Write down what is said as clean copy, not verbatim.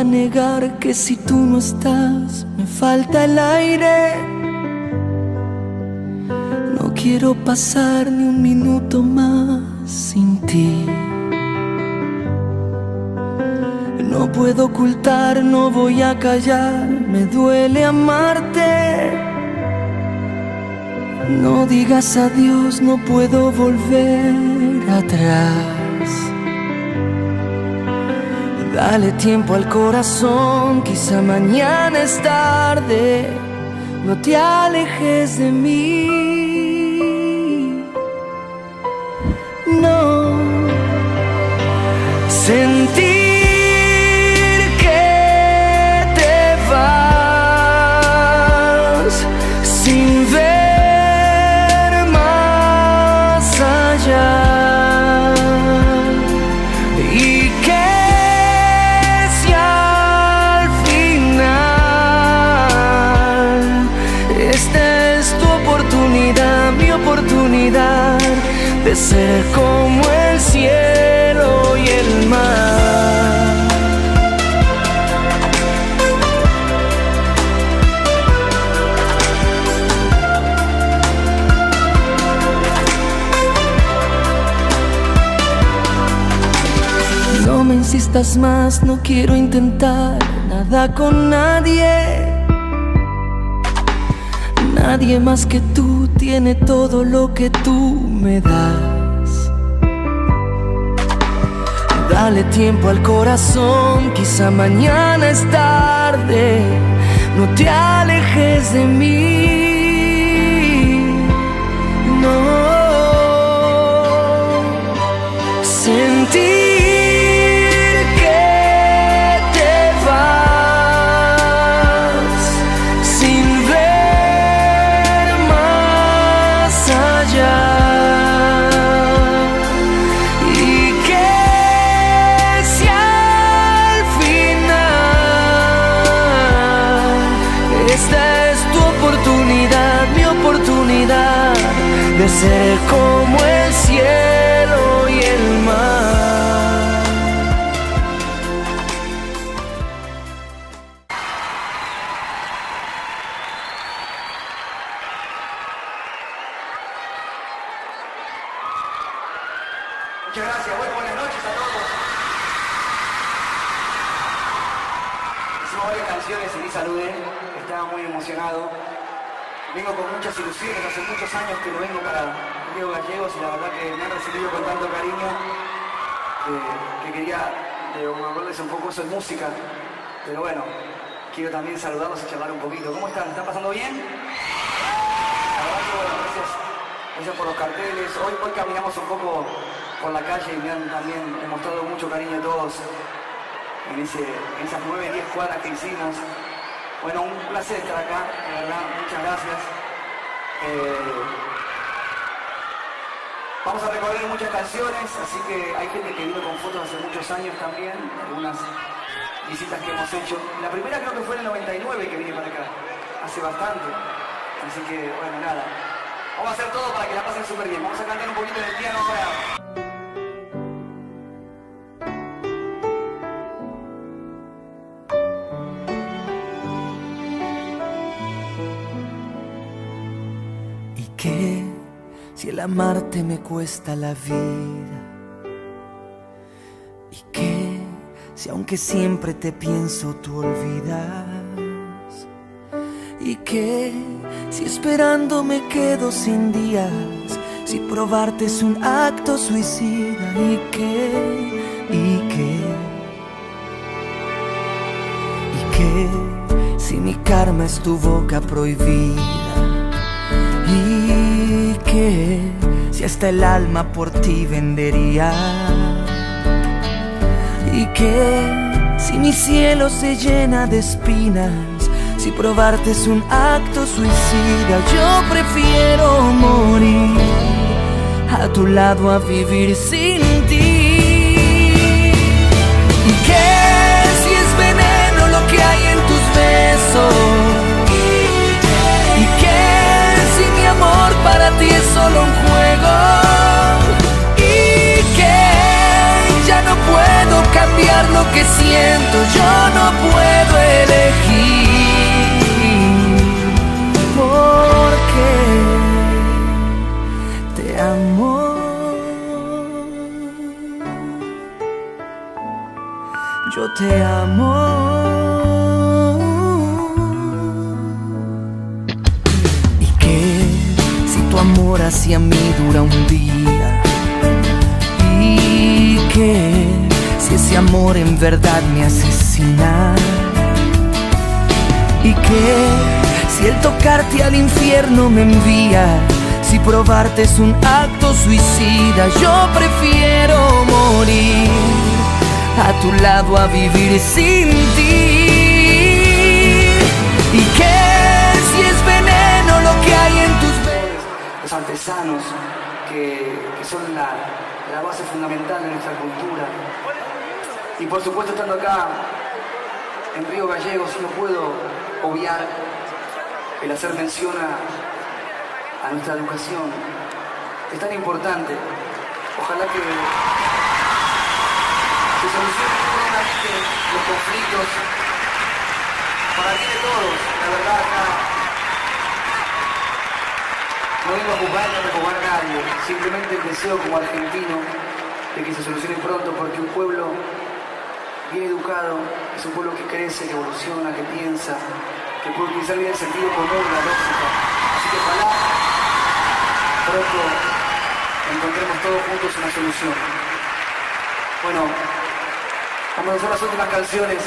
a negar que si tú no estás me falta el aire. No quiero pasar ni un minuto más sin ti. No puedo ocultar, no voy a callar, me duele amarte. No digas adiós, no puedo volver atrás. Dale tiempo al corazón, quizá mañana es tarde. No te alejes de mí. No. Sentir que te vas sin ver más allá. Y que si al final esta es tu oportunidad, mi oportunidad de ser como el cielo y el mar. No me insistas más, no quiero intentar nada con nadie. Nadie más que tú tiene todo lo que tú me das. Dale tiempo al corazón, quizá mañana es tarde. No te alejes de mí. No. Sentir de ser como el cielo y el mar. Muchas gracias, buenas noches a todos. Hicimos varias canciones y ni saludé, estaba muy emocionado. Vengo con muchas ilusiones, hace muchos años que no vengo para Diego Gallegos y la verdad que me han recibido con tanto cariño que quería volverles un poco eso en música. Pero bueno, quiero también saludarlos y charlar un poquito. ¿Cómo están? ¿Están pasando bien? La verdad que bueno, gracias por los carteles. Hoy caminamos un poco por la calle y me han también demostrado mucho cariño a todos en esas 9, 10 cuadras que hicimos. Bueno, un placer estar acá, de verdad, muchas gracias. Vamos a recorrer muchas canciones, así que hay gente que vino con fotos hace muchos años también, algunas visitas que hemos hecho. La primera creo que fue en el 99 que vine para acá, hace bastante. Así que, bueno, nada. Vamos a hacer todo para que la pasen súper bien. Vamos a cantar un poquito del piano para... ¿Qué si el amarte me cuesta la vida? ¿Y qué si aunque siempre te pienso tú olvidas? ¿Y qué si esperando me quedo sin días? Si probarte es un acto suicida. ¿Y qué si mi karma es tu boca prohibida? ¿Y qué si hasta el alma por ti vendería? ¿Y qué si mi cielo se llena de espinas? Si probarte es un acto suicida, yo prefiero morir a tu lado a vivir sin ti. ¿Y qué si es veneno lo que hay en tus besos? ¿Y qué si mi amor para ti es solo un juego? ¿Y qué ya no puedo cambiar lo que siento? Yo no dura un día. Y que si ese amor en verdad me asesina, y que si el tocarte al infierno me envía, si probarte es un acto suicida, yo prefiero morir a tu lado a vivir sin ti. Y que si es veneno lo que hay en tus venas, los artesanos que son la base fundamental de nuestra cultura. Y por supuesto, estando acá en Río Gallegos, no puedo obviar el hacer mención a nuestra educación. Es tan importante. Ojalá que se solucionen plenamente los conflictos para ti de todos. La verdad, acá no vengo a juzgar ni a rejugar a nadie. Simplemente el deseo como argentino de que se solucione pronto, porque un pueblo bien educado es un pueblo que crece, que evoluciona, que piensa, que puede utilizar bien el sentido común, la lógica. Así que ojalá pronto encontremos todos juntos una solución. Bueno, vamos a hacer las últimas canciones.